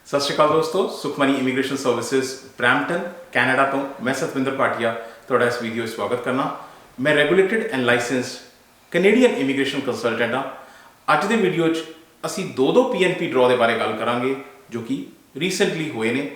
सत श्रीकाल दोस्तों, Sukhmani immigration services Brampton Canada तो मैं सतविंदर भाटिया थोड़ा इस वीडियो स्वागत करना। मैं regulated and licensed Canadian immigration consultant हाँ। अज के वीडियो असी दो PNP ड्रॉ के बारे गल करांगे जो कि रीसेंटली हुए ने।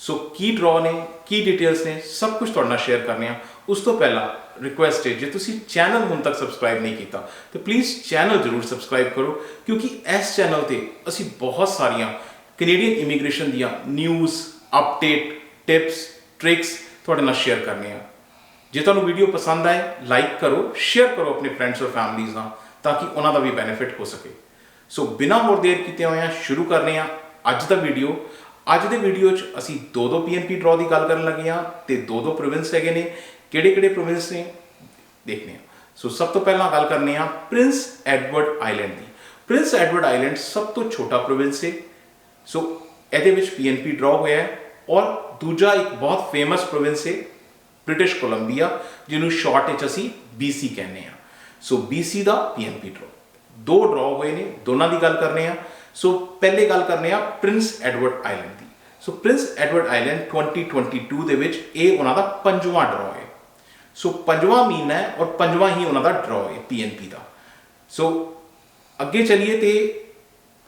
सो की ड्रॉ ने की डिटेल्स ने सब कुछ तुहाडे नाल शेयर करने। उस तो पहला रिक्वेस्ट है, जो तुसी चैनल हुण तक सबसक्राइब नहीं किया तो प्लीज़ चैनल जरूर सबसक्राइब करो, क्योंकि इस चैनल पर असी बहुत सारिया कैनेडियन इमीग्रेशन दियाँ न्यूज़ अपडेट टिप्स ट्रिक्स तुहाडे नाल शेयर करने। जे तुहानूं वीडियो पसंद आए लाइक करो, शेयर करो अपने फ्रेंड्स और फैमिलीज़ नाल, ताकि उन्हां दा भी बेनिफिट हो सके। सो बिना होर देर किते होए शुरू करने अज दा वीडियो। अज दे वीडियो असी दो PNP ड्रॉ की गल करन लगे हाँ ते दो प्रोविंस है ने। किहड़े प्रोविंस ने देखने। सो सब तो पहला गल करने प्रिंस एडवर्ड आइलैंड की। प्रिंस एडवर्ड आइलैंड सब तो छोटा प्रोविंस है। सो ये PNP ड्रॉ होया है। और दूजा एक बहुत फेमस प्रोविंस है ब्रिटिश कोलंबिया, जिन्होंने शॉर्ट असी BC कहने। सो BC का PNP ड्रॉ दो ड्रॉ हुए ने, दोनों की गल करने। सो पहले गल करने प्रिंस एडवर्ड आइलैंड की। सो प्रिंस एडवर्ड आइलैंड 2022 दे विच ये उन्हों का 5वां ड्रॉ है। सो 5वां महीना है और 5वां ही उन्हों का ड्रॉ है PNP का। सो अगे चलिए तो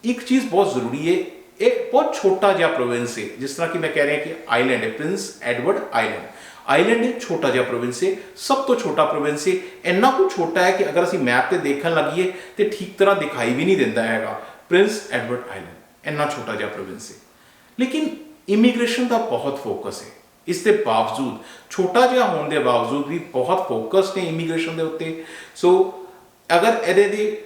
एक चीज़ बहुत जरूरी है, एक बहुत छोटा जहा प्रोविंस है, जिस तरह कि मैं कह रहा कि आइलैंड है प्रिंस एडवर्ड आइलैंड। आइलैंड एक छोटा जहा प्रोविंस है, सब तो छोटा प्रोविंस है। इन्ना कुछ छोटा है कि अगर असी मैप पर देखने लगिए तो ठीक तरह दिखाई भी नहीं देता है प्रिंस एडवर्ड आइलैंड। इन्ना छोटा जहा प्रोविंस है, लेकिन इमीग्रेशन का बहुत फोकस है। इसके बावजूद छोटा जहा होने के बावजूद भी बहुत फोकस ने इमीग्रेशन के उत्ते। सो अगर ये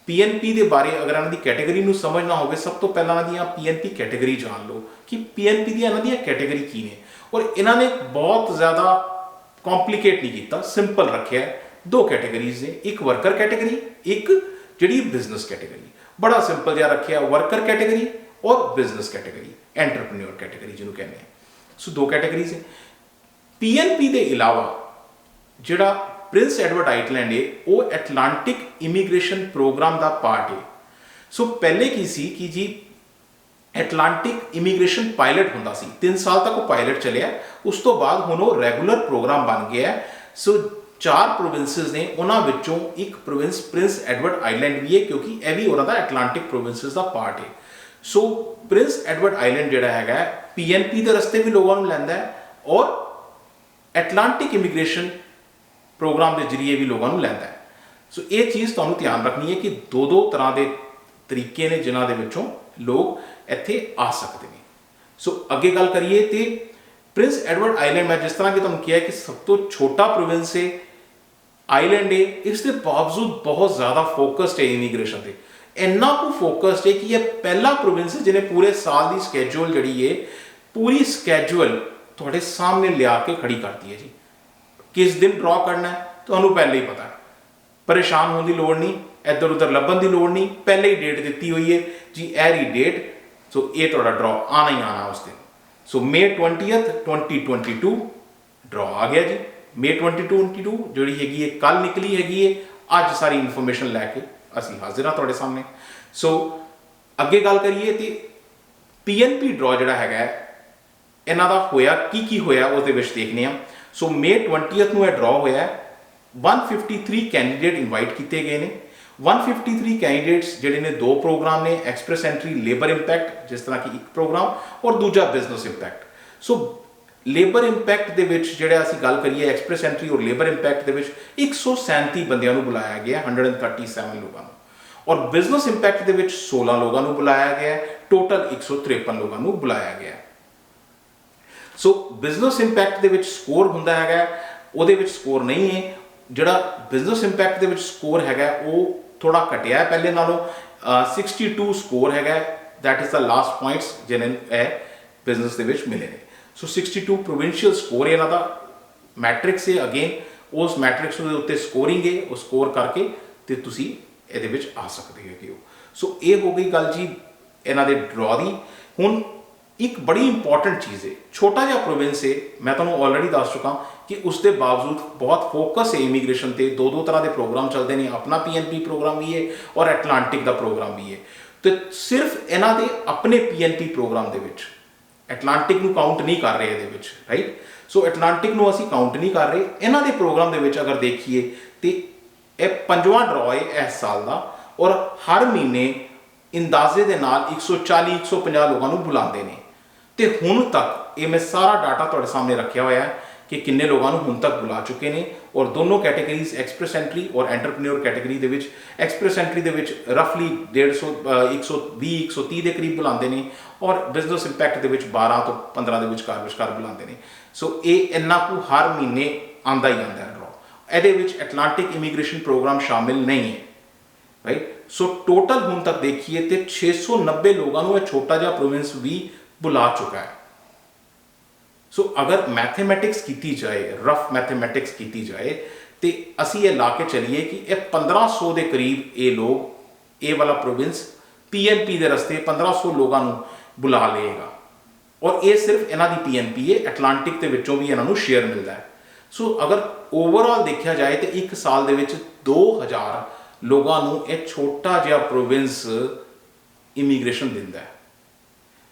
PNP के बारे अगर इन्हों की कैटेगरी में समझना हो, सब तो पहला इन्हों PNP कैटेगरी जान लो कि PNP दी कैटेगरी की ने। और इन्होंने बहुत ज़्यादा कॉम्प्लीकेट नहीं किया, सिंपल रखे है। दो कैटेगरीज ने, एक वर्कर कैटेगरी, एक जी बिजनेस कैटेगरी। बड़ा सिंपल जहा रखे वर्कर कैटेगरी और बिजनेस कैटेगरी, एंटरप्रेन्योर कैटेगरी जिन्होंने कहने हैं। सो दो कैटेगरीज है। PNP के अलावा जोड़ा प्रिंस एडवर्ड आइलैंड है वो एटलांटिक इमीग्रेशन प्रोग्राम का पार्ट है। सो पहले की सी कि जी एटलांटिक इमीग्रेशन पायलट होंदा सी, 3 साल तक वो पायलट चलिया। उस तो बाद हुण वो रेगूलर प्रोग्राम बन गया है। सो 4 प्रोविंसेस ने, उन्हां विचों एक प्रोविंस प्रिंस एडवर्ड आइलैंड भी है, क्योंकि यह भी उन्हों का एटलांटिक प्रोविंसेस का पार्ट है। सो प्रिंस एडवर्ड आइलैंड जिहड़ा है PNP के रस्ते भी लोगों को लैंदा है और एटलांटिक इमीग्रेशन प्रोग्राम के जरिए भी लोगों को लैंदा है। सो ये चीज़ तुहानूं ध्यान रखनी है कि दो तरह के तरीके ने जिन्हां दे विचों लोग इत्थे आ सकते हैं। सो अगे गल करिए तो प्रिंस एडवर्ड आइलैंड मैं जिस तरह कि तुहानूं कहा कि सब तो छोटा प्रोविंस है, आइलैंड है, इसके बावजूद बहुत ज़्यादा फोकस्ड है इमीग्रेशन से। इन्ना को फोकस्ड है कि यह पहला प्रोविंस है जिन्हें पूरे साल की स्कैड्यूल जी है, पूरी स्कैड्यूल थोड़े सामने लिया के खड़ी करती है। जी किस दिन ड्रॉ करना है तो पहले ही पता है, परेशान होने की लोड़ नहीं, इधर उधर लभन की लोड़ नहीं, पहले ही डेट दी हुई है जी, एरी डेट। सो ये थोड़ा ड्रॉ आना ही आना उस दिन। सो May 20th 2022 ड्रॉ आ गया जी। May 2022 जी हैगी कल निकली हैगी है। अज सारी इन्फॉर्मेशन लैके असी हाजिर हाँ थोड़े सामने। सो अगे गल करिए तो PNP ड्रॉ जोड़ा है इन्हों का होया की होया उस देखने। सो May 20th को यह ड्रॉ होया 153 कैंडीडेट इनवाइट किए गए हैं। 153 कैंडीडेट्स जिहड़े ने दो प्रोग्राम ने, एक्सप्रैस एंट्री लेबर इंपैक्ट जिस तरह की एक प्रोग्राम और दूजा business impact. So labour impact के जिहड़े असीं गल करिए एक्सप्रैस एंट्री और लेबर इंपैक्ट के 137 बंदियां नूं बुलाया गया, 137 लोगों को। और बिजनेस इंपैक्ट के 16 लोगों को बुलाया गया, टोटल 153 लोगों को बुलाया गया। सो बिजनेस इंपैक्ट के स्कोर होंदा है, वो स्कोर नहीं है। जोड़ा बिजनेस इंपैक्ट के स्कोर है वो थोड़ा घटिया है पहले नालों। 62 स्कोर है, that is the last points जिन्हें बिजनेस के मिले हैं। सो 62 प्रोविंशियल स्कोर है इन्हों मैट्रिक्स है। अगेन उस मैट्रिक्स के उत्ते स्कोरिंग है, वो स्कोर करके तो तुसी ये आ सकते हो। सो ये हो गई गल जी इन्हों के ड्रॉ की। हुण एक बड़ी इंपॉर्टेंट चीज़ है, छोटा जहा प्रोविंस है, मैं तुहानूं ऑलरेडी दस चुका कि उसके बावजूद बहुत फोकस है इमीग्रेशन से। दो तरह के प्रोग्राम चलते हैं, अपना PNP प्रोग्राम भी है और एटलांटिक का प्रोग्राम भी है। ਤੇ ਸਿਰਫ ਇਹਨਾਂ ਦੇ ਆਪਣੇ ਪੀਐਨਪੀ ਪ੍ਰੋਗਰਾਮ ਦੇ ਵਿੱਚ ਐਟਲਾਂਟਿਕ ਨੂੰ ਕਾਊਂਟ ਨਹੀਂ ਕਰ ਰਹੇ ਇਹਦੇ ਵਿੱਚ, ਰਾਈਟ। ਸੋ ਐਟਲਾਂਟਿਕ ਨੂੰ ਅਸੀਂ ਕਾਊਂਟ ਨਹੀਂ ਕਰ ਰਹੇ। ਇਹਨਾਂ ਦੇ ਪ੍ਰੋਗਰਾਮ ਦੇ ਵਿੱਚ ਅਗਰ ਦੇਖੀਏ ਤੇ ਇਹ 5ਵਾਂ ਡਰਾਅ ਹੈ ਇਸ ਸਾਲ ਦਾ, ਔਰ ਹਰ ਮਹੀਨੇ ਅੰਦਾਜ਼ੇ ਦੇ ਨਾਲ 140-150 ਲੋਕਾਂ ਨੂੰ ਬੁਲਾਉਂਦੇ ਨੇ। ਤੇ ਹੁਣ ਤੱਕ ਇਹ ਮੈਂ ਸਾਰਾ ਡਾਟਾ ਤੁਹਾਡੇ ਸਾਹਮਣੇ ਰੱਖਿਆ ਹੋਇਆ ਹੈ ਕਿ ਕਿੰਨੇ ਲੋਕਾਂ ਨੂੰ ਹੁਣ ਤੱਕ ਬੁਲਾ ਚੁੱਕੇ ਨੇ, ਔਰ ਦੋਨੋਂ ਕੈਟੇਗਰੀਜ਼ ਐਕਸਪ੍ਰੈਸ ਐਂਟਰੀ ਔਰ ਐਂਟਰਪ੍ਰੀਨਿਓਰ ਕੈਟੇਗਰੀ ਦੇ ਵਿੱਚ। ਐਕਸਪ੍ਰੈਸ ਐਂਟਰੀ ਦੇ ਵਿੱਚ ਰਫਲੀ 150 120-130 ਦੇ ਕਰੀਬ ਬੁਲਾਉਂਦੇ ਨੇ, ਔਰ ਬਿਜ਼ਨਸ ਇੰਪੈਕਟ ਦੇ ਵਿੱਚ 12 ਤੋਂ 15 ਦੇ ਵਿਚਕਾਰ ਬੁਲਾਉਂਦੇ ਨੇ। ਸੋ ਇਹ ਇੰਨਾ ਕੁ ਹਰ ਮਹੀਨੇ ਆਉਂਦਾ ਹੀ ਆਉਂਦਾ ਹੈ ਡਰਾਅ। ਇਹਦੇ ਵਿੱਚ ਐਟਲਾਂਟਿਕ ਇਮੀਗ੍ਰੇਸ਼ਨ ਪ੍ਰੋਗਰਾਮ ਸ਼ਾਮਿਲ ਨਹੀਂ ਹੈ, ਰਾਈਟ। ਸੋ ਟੋਟਲ ਹੁਣ ਤੱਕ ਦੇਖੀਏ ਤੇ 690 ਲੋਕਾਂ ਨੂੰ ਇਹ ਛੋਟਾ ਜਿਹਾ ਪ੍ਰੋਵਿੰਸ ਵੀ ਬੁਲਾ ਚੁੱਕਾ ਹੈ। ਸੋ ਅਗਰ ਮੈਥਮੈਟਿਕਸ ਕੀਤੀ ਜਾਏ, ਰਫ ਮੈਥਮੈਟਿਕਸ ਕੀਤੀ ਜਾਏ, ਤੇ ਅਸੀਂ ਇਹ ਲਾ ਕੇ ਚੱਲੀਏ ਕਿ ਇਹ 1500 ਦੇ ਕਰੀਬ ਇਹ ਲੋਕ, ਇਹ ਵਾਲਾ ਪ੍ਰੋਵਿੰਸ ਪੀਐਨਪੀ ਦੇ ਰਸਤੇ 1500 ਲੋਕਾਂ ਨੂੰ ਬੁਲਾ ਲਏਗਾ, ਔਰ ਇਹ ਸਿਰਫ ਇਹਨਾਂ ਦੀ ਪੀਐਨਪੀ ਹੈ। ਐਟਲਾਂਟਿਕ ਦੇ ਵਿੱਚੋਂ ਵੀ ਇਹਨਾਂ ਨੂੰ ਸ਼ੇਅਰ ਮਿਲਦਾ ਹੈ। ਸੋ ਅਗਰ ਓਵਰਆਲ ਦੇਖਿਆ ਜਾਏ ਤੇ ਇੱਕ ਸਾਲ ਦੇ ਵਿੱਚ 2000 ਲੋਕਾਂ ਨੂੰ ਇਹ ਛੋਟਾ ਜਿਹਾ ਪ੍ਰੋਵਿੰਸ ਇਮੀਗ੍ਰੇਸ਼ਨ ਦਿੰਦਾ ਹੈ।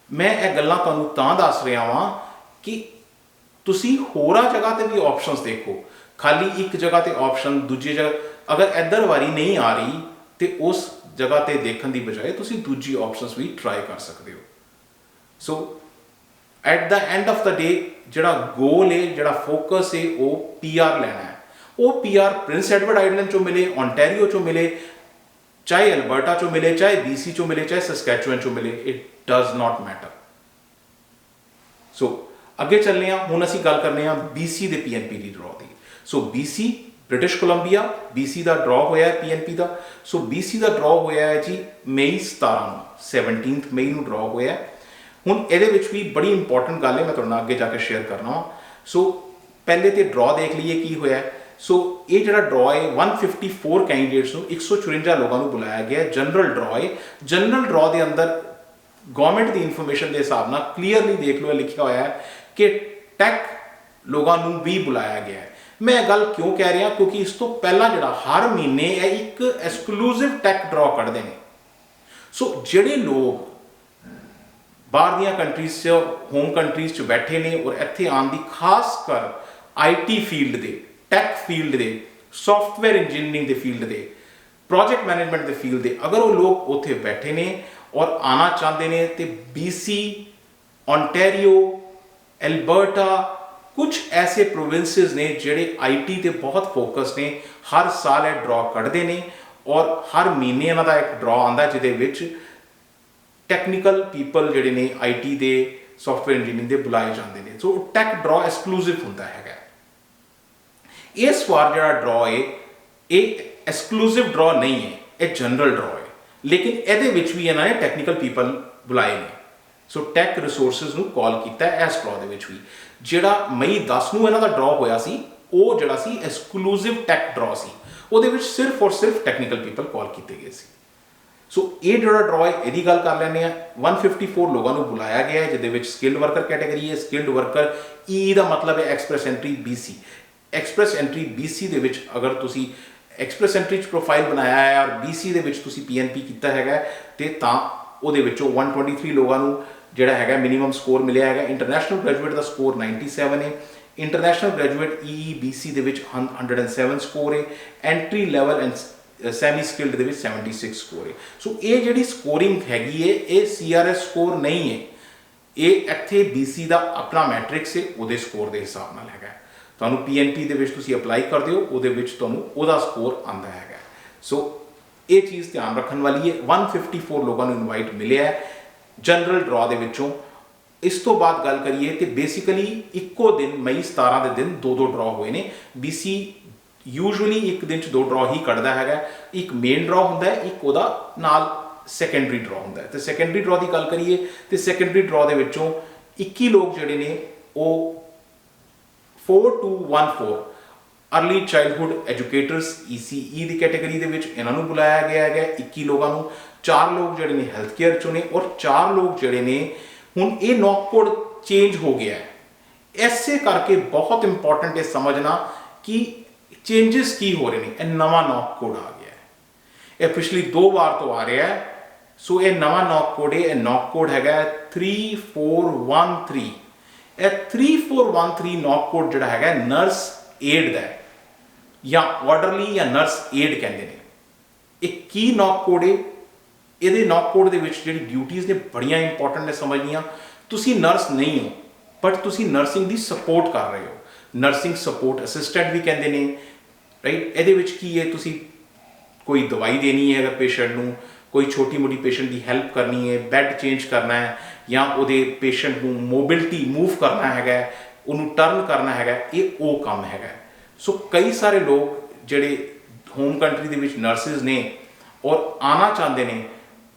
ਮੈਂ ਇਹ ਗੱਲਾਂ ਤੁਹਾਨੂੰ ਤਾਂ ਦੱਸ ਰਿਹਾ ਹਾਂ ਕਿ ਤੁਸੀਂ ਹੋਰਾਂ ਜਗ੍ਹਾ ਤੇ ਵੀ ਆਪਸ਼ਨਸ ਦੇਖੋ। ਖਾਲੀ ਇੱਕ ਜਗ੍ਹਾ ਤੇ ਆਪਸ਼ਨ, ਦੂਜੀ ਜਗ੍ਹਾ ਅਗਰ ਇੱਧਰ ਵਾਰੀ ਨਹੀਂ ਆ ਰਹੀ ਤੇ ਉਸ ਜਗ੍ਹਾ ਤੇ ਦੇਖਣ ਦੀ ਬਜਾਏ ਤੁਸੀਂ ਦੂਜੀ ਆਪਸ਼ਨਸ ਵੀ ਟਰਾਈ ਕਰ ਸਕਦੇ ਹੋ। So at the end of the day ਜਿਹੜਾ ਗੋਲ ਹੈ, ਜਿਹੜਾ ਫੋਕਸ ਹੈ, ਉਹ ਪੀਆਰ ਲੈਣਾ ਹੈ। ਉਹ ਪੀਆਰ ਪ੍ਰਿੰਸ ਐਡਵਰਡ ਆਈਲੈਂਡ ਚੋਂ ਮਿਲੇ, ਓਨਟਾਰੀਓ ਚੋਂ ਮਿਲੇ, ਚਾਹੇ ਅਲਬਰਟਾ ਚੋਂ ਮਿਲੇ, ਚਾਹੇ BC ਚੋਂ ਮਿਲੇ, ਚਾਹੇ ਸਸਕੈਚੁਅਨ ਚੋਂ ਮਿਲੇ, ਇਟ ਡਜ਼ ਨਾਟ ਮੈਟਰ। ਸੋ ਅੱਗੇ ਚੱਲਦੇ ਹਾਂ। ਹੁਣ ਅਸੀਂ ਗੱਲ ਕਰਨੇ ਆ BC ਦੇ ਪੀਐਨਪੀ ਦੀ ਡਰਾਅ ਦੀ। ਸੋ BC ਬ੍ਰਿਟਿਸ਼ ਕੋਲੰਬੀਆ, BC ਦਾ ਡਰਾਅ ਹੋਇਆ ਹੈ ਪੀਐਨਪੀ ਦਾ। ਸੋ BC ਦਾ ਡਰਾਅ ਹੋਇਆ ਹੈ ਜੀ ਮਈ 17 ਨੂੰ, 17 ਮਈ ਨੂੰ ਡਰਾਅ ਹੋਇਆ। ਹੁਣ ਇਹਦੇ ਵਿੱਚ ਵੀ ਬੜੀ ਇੰਪੋਰਟੈਂਟ ਗੱਲ ਹੈ, ਮੈਂ ਤੁਹਾਡੇ ਨਾਲ ਅੱਗੇ ਜਾ ਕੇ ਸ਼ੇਅਰ ਕਰਨਾ ਵਾ। ਸੋ ਪਹਿਲੇ ਤੇ ਡਰਾਅ ਦੇਖ ਲਈਏ ਕੀ ਹੋਇਆ। ਸੋ ਇਹ ਜਿਹੜਾ ਡਰਾਅ ਹੈ 154 ਕੈਂਡੀਡੇਟਸ ਨੂੰ, 154 ਲੋਕਾਂ ਨੂੰ ਬੁਲਾਇਆ ਗਿਆ। ਜਨਰਲ ਡਰਾਅ ਹੈ। ਜਨਰਲ ਡਰਾਅ ਦੇ ਅੰਦਰ ਗਵਰਨਮੈਂਟ ਦੀ ਇਨਫੋਰਮੇਸ਼ਨ ਦੇ ਹਿਸਾਬ ਨਾਲ ਕਲੀਅਰਲੀ ਦੇਖ ਲਓ, ਲਿਖਿਆ ਹੋਇਆ ਹੈ ਕਿ ਟੈਕ ਲੋਕਾਂ ਨੂੰ ਵੀ ਬੁਲਾਇਆ ਗਿਆ ਹੈ। ਮੈਂ ਇਹ ਗੱਲ ਕਿਉਂ ਕਹਿ ਰਿਹਾ, ਕਿਉਂਕਿ ਇਸ ਤੋਂ ਪਹਿਲਾਂ ਜਿਹੜਾ ਹਰ ਮਹੀਨੇ ਇਹ ਇੱਕ ਐਕਸਕਲੂਸਿਵ ਟੈਕ ਡਰਾਅ ਕੱਢਦੇ ਨੇ। ਸੋ ਜਿਹੜੇ ਲੋਕ ਬਾਹਰ ਦੀਆਂ ਕੰਟਰੀਜ਼ 'ਚ, ਹੋਮ ਕੰਟਰੀਜ਼ 'ਚ ਬੈਠੇ ਨੇ ਔਰ ਇੱਥੇ ਆਉਣ ਦੀ ਖਾਸ ਕਰ IT ਫੀਲਡ ਦੇ, ਟੈਕ ਫੀਲਡ ਦੇ, ਸੌਫਟਵੇਅਰ ਇੰਜੀਨੀਅਰਿੰਗ ਦੇ ਫੀਲਡ ਦੇ, ਪ੍ਰੋਜੈਕਟ ਮੈਨੇਜਮੈਂਟ ਦੇ ਫੀਲਡ ਦੇ, ਅਗਰ ਉਹ ਲੋਕ ਉੱਥੇ ਬੈਠੇ ਨੇ ਔਰ ਆਉਣਾ ਚਾਹੁੰਦੇ ਨੇ ਤੇ BC, ਓਨਟਾਰੀਓ, ਐਲਬਰਟਾ, ਕੁਝ ਐਸੇ ਪ੍ਰੋਵਿੰਸਿਸ ਨੇ ਜਿਹੜੇ IT ਤੇ ਬਹੁਤ ਫੋਕਸ ਨੇ, ਹਰ ਸਾਲ ਇਹ ਡਰਾਅ ਕੱਢਦੇ ਨੇ ਔਰ ਹਰ ਮਹੀਨੇ ਇਹਨਾਂ ਦਾ ਇੱਕ ਡਰਾਅ ਆਉਂਦਾ ਜਿਹਦੇ ਵਿੱਚ ਟੈਕਨੀਕਲ ਪੀਪਲ ਜਿਹੜੇ ਨੇ IT ਦੇ, ਸੌਫਟਵੇਅਰ ਇੰਜੀਨੀਅਰਿੰਗ ਦੇ ਬੁਲਾਏ ਜਾਂਦੇ ਨੇ। ਸੋ ਟੈਕ ਡਰਾਅ ਐਕਸਕਲੂਸਿਵ ਹੁੰਦਾ ਹੈਗਾ। ਇਸ ਵਾਰ ਜਿਹੜਾ ਡਰਾਅ ਹੈ ਇਹ ਐਕਸਕਲੂਸਿਵ ਡਰਾਅ ਨਹੀਂ ਹੈ, ਇਹ ਜਨਰਲ ਡਰਾਅ ਹੈ, ਲੇਕਿਨ ਇਹਦੇ ਵਿੱਚ ਵੀ ਇਹਨਾਂ ਨੇ ਟੈਕਨੀਕਲ ਪੀਪਲ ਬੁਲਾਏ ਨੇ। ਸੋ ਟੈਕ ਰਿਸੋਰਸਿਸ ਨੂੰ ਕਾਲ ਕੀਤਾ ਇਸ ਡਰਾਅ ਦੇ ਵਿੱਚ ਵੀ। ਜਿਹੜਾ ਮਈ 10 ਨੂੰ ਇਹਨਾਂ ਦਾ ਡਰਾਅ ਹੋਇਆ ਸੀ, ਉਹ ਜਿਹੜਾ ਸੀ ਐਕਸਕਲੂਸਿਵ ਟੈਕ ਡਰਾਅ ਸੀ, ਉਹਦੇ ਵਿੱਚ ਸਿਰਫ ਔਰ ਸਿਰਫ ਟੈਕਨੀਕਲ ਪੀਪਲ ਕਾਲ ਕੀਤੇ ਗਏ ਸੀ। ਸੋ ਇਹ ਜਿਹੜਾ ਡਰਾਅ ਹੈ ਇਹਦੀ ਗੱਲ ਕਰ ਲੈਂਦੇ ਆ। 154 ਲੋਕਾਂ ਨੂੰ ਬੁਲਾਇਆ ਗਿਆ ਹੈ, ਜਿਹਦੇ ਵਿੱਚ ਸਕਿਲਡ ਵਰਕਰ ਕੈਟੇਗਰੀ ਹੈ। ਸਕਿਲਡ ਵਰਕਰ E ਦਾ ਮਤਲਬ ਹੈ express entry BC। Express entry BC ਦੇ ਵਿੱਚ ਅਗਰ ਤੁਸੀਂ ਐਕਸਪ੍ਰੈਸ ਐਂਟਰੀ 'ਚ ਪ੍ਰੋਫਾਈਲ ਬਣਾਇਆ ਹੈ ਔਰ BC ਦੇ ਵਿੱਚ ਤੁਸੀਂ PNP ਕੀਤਾ ਹੈਗਾ ਤੇ ਤਾਂ ਉਹਦੇ ਵਿੱਚੋਂ 123 ਲੋਕਾਂ ਨੂੰ ਜਿਹੜਾ ਹੈਗਾ ਮਿਨੀਮਮ ਸਕੋਰ ਮਿਲਿਆ ਹੈਗਾ। ਇੰਟਰਨੈਸ਼ਨਲ ਗ੍ਰੈਜੂਏਟ ਦਾ ਸਕੋਰ 97 ਹੈ। ਇੰਟਰਨੈਸ਼ਨਲ ਗ੍ਰੈਜੂਏਟ EBC ਦੇ ਵਿੱਚ 107 ਸਕੋਰ ਹੈ। Entry level and semi skilled ਦੇ ਵਿੱਚ 76 ਸਕੋਰ ਹੈ। ਸੋ ਇਹ ਜਿਹੜੀ ਸਕੋਰਿੰਗ ਹੈਗੀ ਹੈ ਇਹ CRS ਸਕੋਰ ਨਹੀਂ ਹੈ, ਇਹ ਇੱਥੇ BC ਦਾ ਆਪਣਾ ਮੈਟ੍ਰਿਕਸ ਹੈ, ਉਹਦੇ ਸਕੋਰ ਦੇ ਹਿਸਾਬ ਨਾਲ ਹੈਗਾ। ਤੁਹਾਨੂੰ PNP ਦੇ ਵਿੱਚ ਤੁਸੀਂ ਅਪਲਾਈ ਕਰਦੇ ਹੋ, ਉਹਦੇ ਵਿੱਚ ਤੁਹਾਨੂੰ ਉਹਦਾ ਸਕੋਰ ਆਉਂਦਾ ਹੈਗਾ। ਸੋ ਇਹ ਚੀਜ਼ ਧਿਆਨ ਰੱਖਣ ਵਾਲੀ ਹੈ। 154 ਲੋਕਾਂ ਨੂੰ ਇਨਵਾਈਟ ਮਿਲਿਆ ਹੈ ਜਨਰਲ ਡਰਾਅ ਦੇ ਵਿੱਚੋਂ। ਇਸ ਤੋਂ ਬਾਅਦ ਗੱਲ ਕਰੀਏ ਤੇ ਬੇਸਿਕਲੀ ਇੱਕੋ ਦਿਨ ਮਈ 17 ਦੇ ਦਿਨ ਦੋ ਡਰਾਅ ਹੋਏ ਨੇ। BC ਯੂਜੂਅਲੀ ਇੱਕ ਦਿਨ 'ਚ 2 ਡਰਾਅ ਹੀ ਕੱਢਦਾ ਹੈਗਾ। ਇੱਕ ਮੇਨ ਡਰਾਅ ਹੁੰਦਾ ਹੈ, ਇੱਕ ਉਹਦਾ ਨਾਲ ਸੈਕੰਡਰੀ ਡਰਾਅ ਹੁੰਦਾ ਹੈ। ਤੇ ਸੈਕੰਡਰੀ ਡਰਾਅ ਦੀ ਗੱਲ ਕਰੀਏ ਤੇ ਸੈਕੰਡਰੀ ਡਰਾਅ ਦੇ ਵਿੱਚੋਂ 21 ਲੋਕ ਜਿਹੜੇ ਨੇ ਉਹ 4214 ਅਰਲੀ ਚਾਈਲਡਹੁੱਡ ਐਜੂਕੇਟਰਸ ECE ਦੀ ਕੈਟੇਗਰੀ ਦੇ ਵਿੱਚ ਇਹਨਾਂ ਨੂੰ ਬੁਲਾਇਆ ਗਿਆ ਹੈਗਾ 21 ਲੋਕਾਂ ਨੂੰ। 4 ਲੋਕ ਜਿਹੜੇ ਨੇ ਹੈਲਥ ਕੇਅਰ ਚੋਂ ਨੇ ਔਰ 4 ਲੋਕ ਜਿਹੜੇ ਨੇ ਹੁਣ ਇਹ ਨੌਕ ਕੋਡ ਚੇਂਜ ਹੋ ਗਿਆ ਹੈ। ਐਸੇ ਕਰਕੇ ਬਹੁਤ ਇੰਪੋਰਟੈਂਟ ਹੈ ਸਮਝਣਾ ਕਿ ਚੇਂਜਸ ਕੀ ਹੋ ਰਹੇ ਨੇ। ਇਹ ਨਵਾਂ ਨੌਕ ਕੋਡ ਆ ਗਿਆ ਹੈ, ਇਹ ਪਿਛਲੀ 2 ਵਾਰ ਤੋਂ ਆ ਰਿਹਾ ਹੈ। ਸੋ ਇਹ ਨਵਾਂ ਨੌਕ ਕੋਡ ਹੈ, ਇਹ ਨੌਕ ਕੋਡ ਹੈਗਾ 3413। ਇਹ 3413 ਨੌਕ ਕੋਡ ਜਿਹੜਾ ਹੈਗਾ ਨਰਸ ਏਡ ਦਾ ਹੈ, ਜਾਂ ਆਰਡਰਲੀ ਜਾਂ ਨਰਸ ਏਡ ਕਹਿੰਦੇ ਨੇ। ਇਹ ਕੀ ਨੌਕ ਕੋਡ ਹੈ? ਇਹਦੇ ਨੌਕ ਕੋਡ ਦੇ ਵਿੱਚ ਜਿਹੜੀ ਡਿਊਟੀਆਂ ਨੇ ਬੜੀਆਂ ਇੰਪੋਰਟੈਂਟ ਨੇ ਸਮਝਣੀਆਂ। ਤੁਸੀਂ ਨਰਸ ਨਹੀਂ ਹੋ, ਬਟ ਤੁਸੀਂ ਨਰਸਿੰਗ ਦੀ ਸਪੋਰਟ ਕਰ ਰਹੇ ਹੋ, ਨਰਸਿੰਗ ਸਪੋਰਟ ਅਸਿਸਟੈਂਟ ਵੀ ਕਹਿੰਦੇ ਨੇ, ਰਾਈਟ। ਇਹਦੇ ਵਿੱਚ ਕੀ ਹੈ, ਤੁਸੀਂ ਕੋਈ ਦਵਾਈ ਦੇਣੀ ਹੈ ਅਗਰ ਪੇਸ਼ੈਂਟ ਨੂੰ, ਕੋਈ ਛੋਟੀ ਮੋਟੀ ਪੇਸ਼ੈਂਟ ਦੀ ਹੈਲਪ ਕਰਨੀ ਹੈ, ਬੈੱਡ ਚੇਂਜ ਕਰਨਾ ਹੈ, ਜਾਂ ਉਹਦੇ ਪੇਸ਼ੈਂਟ ਨੂੰ ਮੋਬਿਲਿਟੀ ਮੂਵ ਕਰਨਾ ਹੈਗਾ, ਉਹਨੂੰ ਟਰਨ ਕਰਨਾ ਹੈਗਾ, ਇਹ ਉਹ ਕੰਮ ਹੈਗਾ। ਸੋ ਕਈ ਸਾਰੇ ਲੋਕ ਜਿਹੜੇ ਹੋਮ ਕੰਟਰੀ ਦੇ ਵਿੱਚ ਨਰਸਿਸ ਨੇ ਔਰ ਆਉਣਾ ਚਾਹੁੰਦੇ ਨੇ,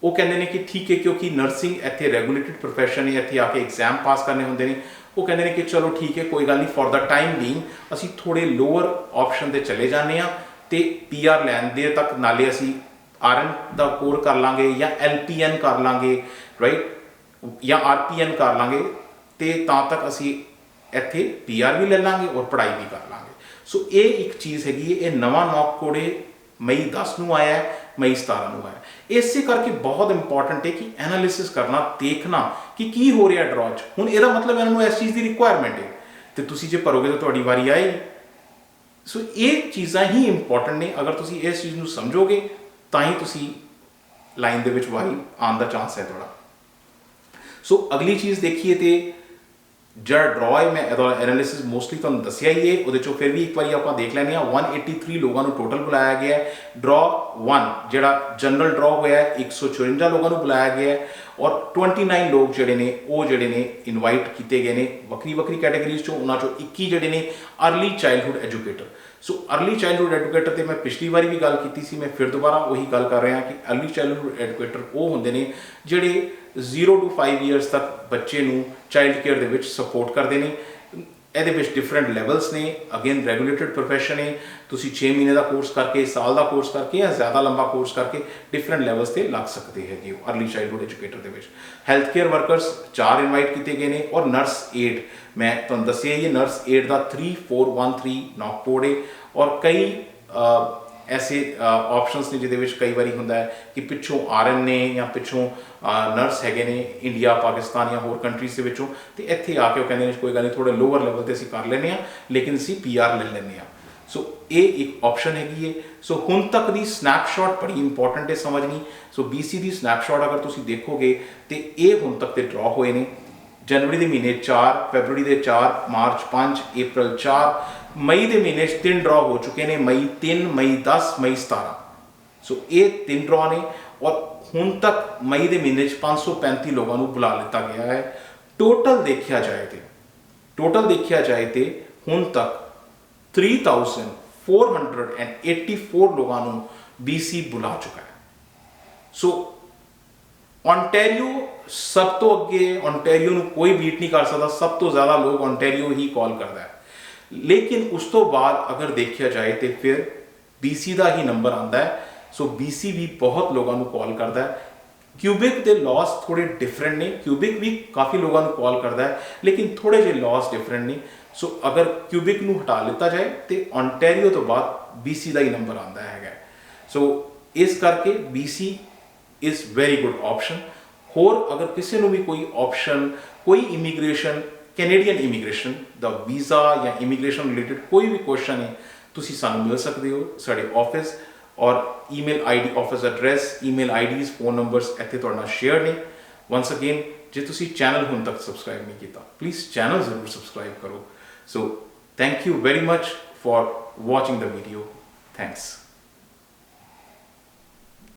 ਉਹ ਕਹਿੰਦੇ ਨੇ ਕਿ ਠੀਕ ਹੈ, ਕਿਉਂਕਿ ਨਰਸਿੰਗ ਇੱਥੇ ਰੈਗੂਲੇਟਡ ਪ੍ਰੋਫੈਸ਼ਨ ਹੈ, ਇੱਥੇ ਆ ਕੇ ਐਗਜ਼ਾਮ ਪਾਸ ਕਰਨੇ ਹੁੰਦੇ ਨੇ। ਉਹ ਕਹਿੰਦੇ ਨੇ ਕਿ ਚਲੋ ਠੀਕ ਹੈ, ਕੋਈ ਗੱਲ ਨਹੀਂ, ਫॉर ਦਾ ਟਾਈਮ ਬੀਇੰਗ ਅਸੀਂ ਥੋੜੇ ਲੋਅਰ ਆਪਸ਼ਨ ਤੇ ਚਲੇ ਜਾਂਦੇ ਹਾਂ ਤੇ PR ਲੈਣ ਦੇ ਤੱਕ, ਨਾਲੇ ਅਸੀਂ RN ਦਾ ਕੋਰ ਕਰ ਲਾਂਗੇ ਜਾਂ LPN ਕਰ ਲਾਂਗੇ, ਰਾਈਟ, ਜਾਂ RPN ਕਰ ਲਾਂਗੇ, ਤੇ ਤਾਂ ਤੱਕ ਅਸੀਂ ਇੱਥੇ PR ਵੀ ਲੈ ਲਾਂਗੇ ਔਰ ਪੜ੍ਹਾਈ ਵੀ ਕਰ ਲਾਂਗੇ। ਸੋ ਇਹ ਇੱਕ ਚੀਜ਼ ਹੈਗੀ ਹੈ। ਇਹ ਨਵਾਂ ਨੌਕ ਕੋਡ ਮਈ 10 ਨੂੰ ਆਇਆ ਹੈ, ਮਈ 17 ਨੂੰ ਆਇਆ। ਇਸੇ ਕਰਕੇ ਬਹੁਤ ਇੰਪੋਰਟੈਂਟ ਹੈ ਕਿ ਐਨਾਲਿਸਿਸ ਕਰਨਾ, ਦੇਖਣਾ ਕਿ ਕੀ ਹੋ ਰਿਹਾ ਡਰਾ 'ਚ। ਹੁਣ ਇਹਦਾ ਮਤਲਬ ਇਹਨਾਂ ਨੂੰ ਇਸ ਚੀਜ਼ ਦੀ ਰਿਕੁਆਇਰਮੈਂਟ ਹੈ, ਤੇ ਤੁਸੀਂ ਜੇ ਭਰੋਗੇ ਤਾਂ ਤੁਹਾਡੀ ਵਾਰੀ ਆਏਗੀ। ਸੋ ਇਹ ਚੀਜ਼ਾਂ ਹੀ ਇੰਪੋਰਟੈਂਟ ਨੇ। ਅਗਰ ਤੁਸੀਂ ਇਸ ਚੀਜ਼ ਨੂੰ ਸਮਝੋਗੇ ਤਾਂ ਹੀ ਤੁਸੀਂ ਲਾਈਨ ਦੇ ਵਿੱਚ ਵਾਰੀ ਆਉਣ ਦਾ ਚਾਂਸ ਹੈ ਤੁਹਾਡਾ। ਸੋ ਅਗਲੀ ਚੀਜ਼ ਦੇਖੀਏ ਤੇ ਜਿਹੜਾ ਡਰਾ ਹੈ, ਮੈਂ ਇਹਦਾ ਐਨਾਲਿਸਿਸ ਮੋਸਟਲੀ ਤੁਹਾਨੂੰ ਦੱਸਿਆ ਹੀ ਹੈ, ਉਹਦੇ 'ਚੋਂ ਫਿਰ ਵੀ ਇੱਕ ਵਾਰੀ ਆਪਾਂ ਦੇਖ ਲੈਂਦੇ ਹਾਂ। 183 ਲੋਕਾਂ ਨੂੰ ਟੋਟਲ ਬੁਲਾਇਆ ਗਿਆ ਹੈ। ਡਰਾ 1 ਜਿਹੜਾ ਜਨਰਲ ਡਰਾ ਹੋਇਆ ਹੈ, 154 ਲੋਕਾਂ ਨੂੰ ਬੁਲਾਇਆ ਗਿਆ ਹੈ, ਔਰ 29 ਲੋਕ ਜਿਹੜੇ ਨੇ ਉਹ ਜਿਹੜੇ ਨੇ ਇਨਵਾਈਟ ਕੀਤੇ ਗਏ ਨੇ ਵੱਖਰੀ ਵੱਖਰੀ ਕੈਟਾਗਰੀਜ਼ 'ਚੋਂ। ਉਹਨਾਂ 'ਚੋਂ 21 ਜਿਹੜੇ ਨੇ ਅਰਲੀ ਚਾਈਲਡਹੁੱਡ ਐਜੂਕੇਟਰ। ਸੋ ਅਰਲੀ ਚਾਈਲਡਹੁੱਡ ਐਜੂਕੇਟਰ ਤੇ ਮੈਂ ਪਿਛਲੀ ਵਾਰੀ ਵੀ ਗੱਲ ਕੀਤੀ ਸੀ, ਮੈਂ ਫਿਰ ਦੁਬਾਰਾ ਉਹੀ ਗੱਲ ਕਰ ਰਿਹਾ ਕਿ ਅਰਲੀ ਚਾਈਲਡਹੁੱਡ ਐਜੂਕੇਟਰ ਉਹ ਹੁੰਦੇ ਨੇ ਜਿਹੜੇ 0 to 5 ਇਅਰਸ ਤੱਕ ਬੱਚੇ ਨੂੰ ਚਾਈਲਡ ਕੇਅਰ ਦੇ ਵਿੱਚ ਸਪੋਰਟ ਕਰਦੇ ਨੇ। ਇਹਦੇ ਵਿੱਚ ਡਿਫਰੈਂਟ ਲੈਵਲਸ ਨੇ। ਅਗੇਨ ਰੈਗੂਲੇਟਡ ਪ੍ਰੋਫੈਸ਼ਨ ਹੈ, ਤੁਸੀਂ 6 ਮਹੀਨੇ ਦਾ ਕੋਰਸ ਕਰਕੇ, ਸਾਲ ਦਾ ਕੋਰਸ ਕਰਕੇ, ਜਾਂ ਜ਼ਿਆਦਾ ਲੰਬਾ ਕੋਰਸ ਕਰਕੇ ਡਿਫਰੈਂਟ ਲੈਵਲਸ ਤੇ ਲੱਗ ਸਕਦੇ ਹੈਗੇ ਹੋ ਅਰਲੀ ਚਾਈਲਡਹੁੱਡ ਐਜੂਕੇਟਰ ਦੇ ਵਿੱਚ। ਹੈਲਥ ਕੇਅਰ ਵਰਕਰਸ 4 ਇਨਵਾਈਟ ਕੀਤੇ ਗਏ ਨੇ, ਔਰ ਨਰਸ ਏਡ ਮੈਂ ਤੁਹਾਨੂੰ ਦੱਸਿਆ ਹੀ ਹੈ, ਨਰਸ ਏਡ ਦਾ 3413 ਨੌਕ ਕੋਡ ਹੈ। ਔਰ ਕਈ ਐਸੇ ਆਪਸ਼ਨਸ ਨੇ ਜਿਹਦੇ ਵਿੱਚ ਕਈ ਵਾਰੀ ਹੁੰਦਾ ਹੈ ਕਿ ਪਿੱਛੋਂ RN ਨੇ ਜਾਂ ਪਿੱਛੋਂ ਨਰਸ ਹੈਗੇ ਨੇ ਇੰਡੀਆ, ਪਾਕਿਸਤਾਨ ਜਾਂ ਹੋਰ ਕੰਟਰੀਜ਼ ਦੇ ਵਿੱਚੋਂ, ਤੇ ਇੱਥੇ ਆ ਕੇ ਉਹ ਕਹਿੰਦੇ ਨੇ ਕੋਈ ਗੱਲ ਨਹੀਂ, ਥੋੜੇ ਲੋਅਰ ਲੈਵਲ ਤੇ ਅਸੀਂ ਕਰ ਲੈਂਦੇ ਹਾਂ, ਲੇਕਿਨ ਅਸੀਂ PR ਲੈ ਲੈਂਦੇ ਹਾਂ। ਸੋ ਇਹ ਇੱਕ ਆਪਸ਼ਨ ਹੈਗੀ ਹੈ। ਸੋ ਹੁਣ ਤੱਕ ਦੀ ਸਨੈਪਸ਼ਾਟ ਬੜੀ ਇੰਪੋਰਟੈਂਟ ਹੈ ਸਮਝਣੀ। ਸੋ BC ਦੀ ਸਨੈਪਸ਼ਾਟ ਅਗਰ ਤੁਸੀਂ ਦੇਖੋਗੇ ਤੇ ਇਹ ਹੁਣ ਤੱਕ ਦੇ ਡਰਾ ਹੋਏ ਨੇ। ਜਨਵਰੀ ਦੇ ਮਹੀਨੇ 4, ਫੈਬਰਵਰੀ ਦੇ 4, ਮਾਰਚ 5, April 4, ਮਈ ਦੇ ਮਹੀਨੇ 'ਚ 3 ਡਰਾ ਹੋ ਚੁੱਕੇ ਨੇ, ਮਈ 3, ਮਈ 10, ਮਈ 17। ਸੋ ਇਹ 3 ਡਰਾ ਨੇ, ਔਰ ਹੁਣ ਤੱਕ ਮਈ ਦੇ ਮਹੀਨੇ 'ਚ 535 ਲੋਕਾਂ ਨੂੰ ਬੁਲਾ ਲਿੱਤਾ ਗਿਆ ਹੈ। ਟੋਟਲ ਦੇਖਿਆ ਜਾਏ ਤੇ ਹੁਣ ਤੱਕ 3484 ਲੋਕਾਂ ਨੂੰ BC ਬੁਲਾ ਚੁੱਕਾ ਹੈ। ਸੋ ਓਨਟਾਰੀਓ ਸਭ ਤੋਂ ਅੱਗੇ, ਓਨਟਾਰੀਓ ਨੂੰ ਕੋਈ ਬੀਟ ਨਹੀਂ ਕਰ ਸਕਦਾ, ਸਭ ਤੋਂ ਜ਼ਿਆਦਾ ਲੋਕ ਓਨਟਾਰੀਓ ਹੀ ਕਾਲ ਕਰਦਾ ਹੈ। ਲੇਕਿਨ ਉਸ ਤੋਂ ਬਾਅਦ ਅਗਰ ਦੇਖਿਆ ਜਾਏ ਤੇ ਫਿਰ BC ਦਾ ਹੀ ਨੰਬਰ ਆਉਂਦਾ ਹੈ। ਸੋ BC ਵੀ ਬਹੁਤ ਲੋਕਾਂ ਨੂੰ ਕਾਲ ਕਰਦਾ ਹੈ। ਕਿਊਬਿਕ ਦੇ ਲਾਸ ਥੋੜੇ ਡਿਫਰੈਂਟ ਨੇ, ਕਿਊਬਿਕ ਵੀ ਕਾਫੀ ਲੋਕਾਂ ਨੂੰ ਕਾਲ ਕਰਦਾ ਹੈ, ਲੇਕਿਨ ਥੋੜੇ ਜਿਹੇ ਲਾਸ ਡਿਫਰੈਂਟ ਨੇ। ਸੋ ਅਗਰ ਕਿਊਬਿਕ ਨੂੰ ਹਟਾ ਲਿੱਤਾ ਜਾਏ ਤੇ ਓਨਟਾਰੀਓ ਤੋਂ ਬਾਅਦ BC ਦਾ ਹੀ ਨੰਬਰ ਆਉਂਦਾ ਹੈਗਾ। ਸੋ ਇਸ ਕਰਕੇ BC is very good option. ਹੋਰ ਅਗਰ ਕਿਸੇ ਨੂੰ ਵੀ ਕੋਈ ਆਪਸ਼ਨ, ਕੋਈ ਇਮੀਗ੍ਰੇਸ਼ਨ, ਕੈਨੇਡੀਅਨ ਇਮੀਗ੍ਰੇਸ਼ਨ ਦਾ ਵੀਜ਼ਾ ਜਾਂ ਇਮੀਗ੍ਰੇਸ਼ਨ ਰਿਲੇਟਡ ਕੋਈ ਵੀ ਕੁਐਸਚਨ ਹੈ, ਤੁਸੀਂ ਸਾਨੂੰ ਮਿਲ ਸਕਦੇ ਹੋ ਸਾਡੇ ਆਫਿਸ। ਔਰ email ID, office address, email IDs, phone numbers ਇੱਥੇ ਤੁਹਾਡੇ ਨਾਲ ਸ਼ੇਅਰ ਨੇ। ਵਨਸ ਅਗੇਨ, ਜੇ ਤੁਸੀਂ ਚੈਨਲ ਹੁਣ ਤੱਕ ਸਬਸਕ੍ਰਾਈਬ ਨਹੀਂ ਕੀਤਾ, ਪਲੀਜ਼ ਚੈਨਲ ਜ਼ਰੂਰ ਸਬਸਕ੍ਰਾਈਬ ਕਰੋ। So thank you very much for watching the video. Thanks.